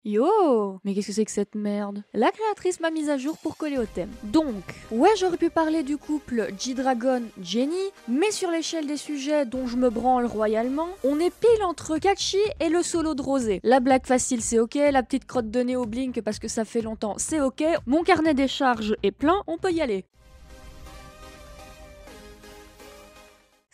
Yo! Mais qu'est-ce que c'est que cette merde? La créatrice m'a mise à jour pour coller au thème. Donc, ouais, j'aurais pu parler du couple G-Dragon-Jenny, mais sur l'échelle des sujets dont je me branle royalement, on est pile entre Kachi et le solo de Rosé. La blague facile, c'est ok, la petite crotte de nez au blink parce que ça fait longtemps, c'est ok, mon carnet des charges est plein, on peut y aller.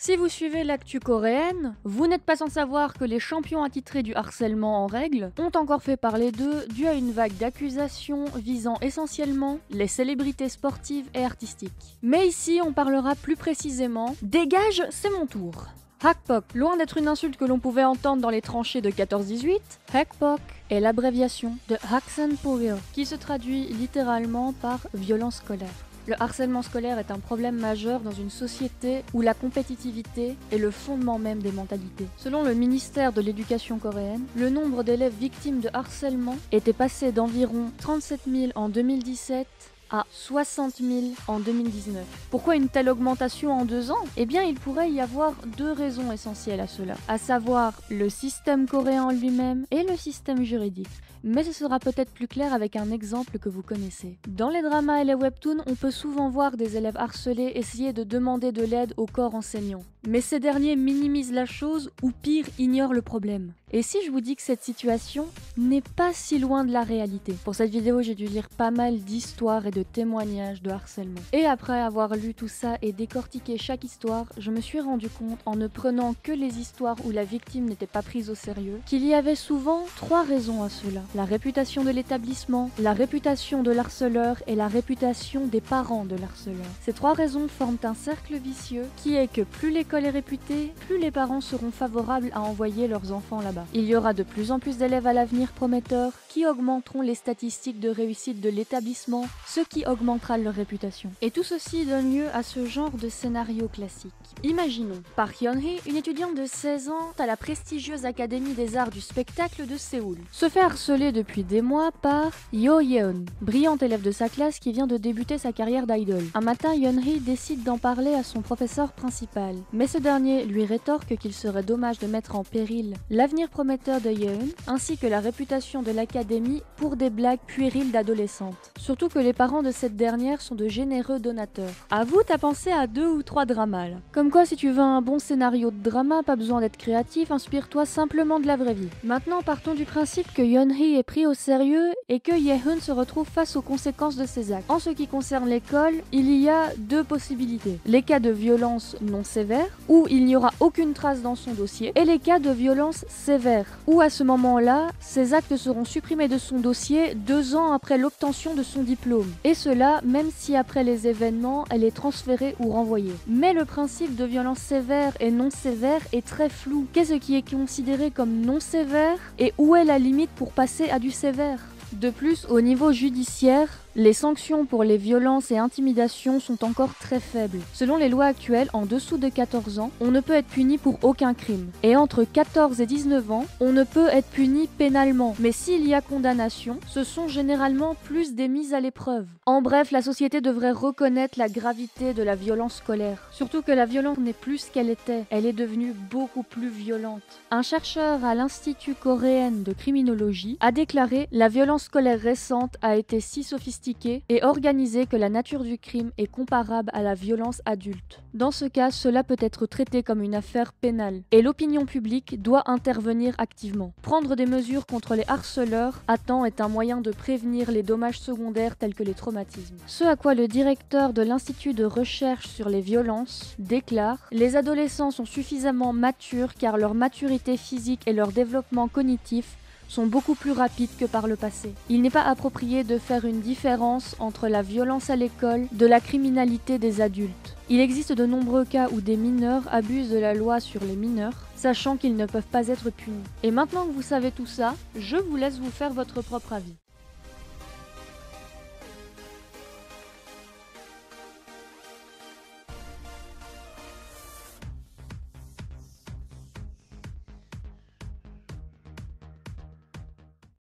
Si vous suivez l'actu coréenne, vous n'êtes pas sans savoir que les champions attitrés du harcèlement en règle ont encore fait parler d'eux dû à une vague d'accusations visant essentiellement les célébrités sportives et artistiques. Mais ici, on parlera plus précisément « Dégage, c'est mon tour !» Hakpok, loin d'être une insulte que l'on pouvait entendre dans les tranchées de 14-18, Hakpok est l'abréviation de Haksenpogil, qui se traduit littéralement par violence scolaire. Le harcèlement scolaire est un problème majeur dans une société où la compétitivité est le fondement même des mentalités. Selon le ministère de l'Éducation coréenne, le nombre d'élèves victimes de harcèlement était passé d'environ 37 000 en 2017 à 60 000 en 2019. Pourquoi une telle augmentation en 2 ans? Eh bien, il pourrait y avoir 2 raisons essentielles à cela, à savoir le système coréen lui-même et le système juridique. Mais ce sera peut-être plus clair avec un exemple que vous connaissez. Dans les dramas et les webtoons, on peut souvent voir des élèves harcelés essayer de demander de l'aide au corps enseignant. Mais ces derniers minimisent la chose ou pire, ignorent le problème. Et si je vous dis que cette situation n'est pas si loin de la réalité? Pour cette vidéo, j'ai dû lire pas mal d'histoires et de témoignages de harcèlement. Et après avoir lu tout ça et décortiqué chaque histoire, je me suis rendu compte, en ne prenant que les histoires où la victime n'était pas prise au sérieux, qu'il y avait souvent 3 raisons à cela. La réputation de l'établissement, la réputation de l'harceleur et la réputation des parents de l'harceleur. Ces 3 raisons forment un cercle vicieux qui est que plus l'école est réputée, plus les parents seront favorables à envoyer leurs enfants là-bas. Il y aura de plus en plus d'élèves à l'avenir prometteurs qui augmenteront les statistiques de réussite de l'établissement, ce qui augmentera leur réputation. Et tout ceci donne lieu à ce genre de scénario classique. Imaginons, Park Hyun-hee, une étudiante de 16 ans à la prestigieuse Académie des Arts du Spectacle de Séoul, se fait harceler depuis des mois par Yo Yeon, brillante élève de sa classe qui vient de débuter sa carrière d'idole. Un matin, Hyun-hee décide d'en parler à son professeur principal, mais ce dernier lui rétorque qu'il serait dommage de mettre en péril l'avenir prometteur de Yeon, ainsi que la réputation de l'académie pour des blagues puériles d'adolescentes. Surtout que les parents de cette dernière sont de généreux donateurs. Avoue, t'as pensé à 2 ou 3 dramas là. Comme quoi, si tu veux un bon scénario de drama, pas besoin d'être créatif, inspire-toi simplement de la vraie vie. Maintenant, partons du principe que Hyun-hee est pris au sérieux et que Yeon se retrouve face aux conséquences de ses actes. En ce qui concerne l'école, il y a 2 possibilités. Les cas de violence non sévères, où il n'y aura aucune trace dans son dossier, et les cas de violence sévère, où à ce moment-là, ces actes seront supprimés de son dossier 2 ans après l'obtention de son diplôme. Et cela, même si après les événements, elle est transférée ou renvoyée. Mais le principe de violence sévère et non sévère est très flou. Qu'est-ce qui est considéré comme non sévère et où est la limite pour passer à du sévère? De plus, au niveau judiciaire, les sanctions pour les violences et intimidations sont encore très faibles. Selon les lois actuelles, en dessous de 14 ans, on ne peut être puni pour aucun crime. Et entre 14 et 19 ans, on ne peut être puni pénalement. Mais s'il y a condamnation, ce sont généralement plus des mises à l'épreuve. En bref, la société devrait reconnaître la gravité de la violence scolaire. Surtout que la violence n'est plus ce qu'elle était. Elle est devenue beaucoup plus violente. Un chercheur à l'Institut coréen de criminologie a déclaré « La violence scolaire récente a été si sophistiquée et organisée que la nature du crime est comparable à la violence adulte. Dans ce cas, cela peut être traité comme une affaire pénale et l'opinion publique doit intervenir activement. Prendre des mesures contre les harceleurs à temps est un moyen de prévenir les dommages secondaires tels que les traumatismes. Ce à quoi le directeur de l'Institut de recherche sur les violences déclare « Les adolescents sont suffisamment matures car leur maturité physique et leur développement cognitif sont beaucoup plus rapides que par le passé. Il n'est pas approprié de faire une différence entre la violence à l'école de la criminalité des adultes. Il existe de nombreux cas où des mineurs abusent de la loi sur les mineurs, sachant qu'ils ne peuvent pas être punis. Et maintenant que vous savez tout ça, je vous laisse vous faire votre propre avis.